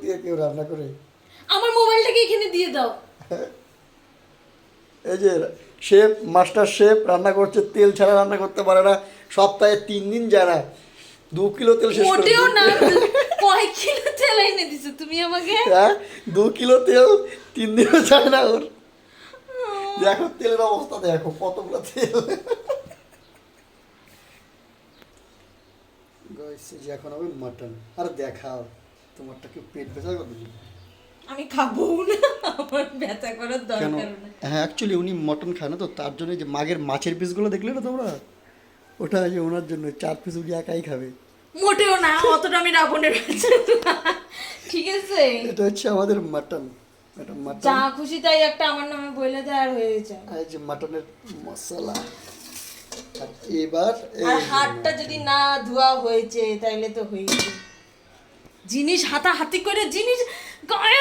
দিয়ে কেউ রান্না করে? আমার মোবাইলটাকে এখানে দিয়ে দাও। এই যে শেফ, মাস্টার শেফ রান্না করছে, তেল ছাড়া রান্না করতে পারে না, সপ্তাহে 3 দিন যায় না, 2 কিলো তেল শেষ করে মোটেও দিল। না, কয় কিলো তেল এনে দিছো তুমি আমাকে? হ্যাঁ, 2 কিলো তেল 3 দিনও যায় না ওর। দেখো তেলের অবস্থা, দেখো কতগুলো তেল। গাইস যে এখন হবে মাটন। আর দেখাও তোমারটা কি পেট ব্যথা করবে? আমি খাবো না, আমার ব্যথা করার কেন? দরকার নেই। হ্যাঁ অ্যাকচুয়ালি উনি মটন খায় না, তো তার জন্য যে মাগের মাছের পিসগুলো দেখলে না তোমরা, ওটা যে ওনার জন্য 4 পিস উনি একাই খাবে। মোটেও না, অতটা আমি রাবণের বাচ্চা না। ঠিক আছে, এটা হচ্ছে আমাদের মাটন। এটা মাটন, যা খুশি তাই একটা আমার নামে বলে দেয় আর হয়ে যায়। এই যে মাটনের মশলা। আর এবার আর হাতটা যদি না ধোয়া হয়েছে তাইলে তো হয়েছে। জিনিস হাতাহাতি করে জিনিস গায়ে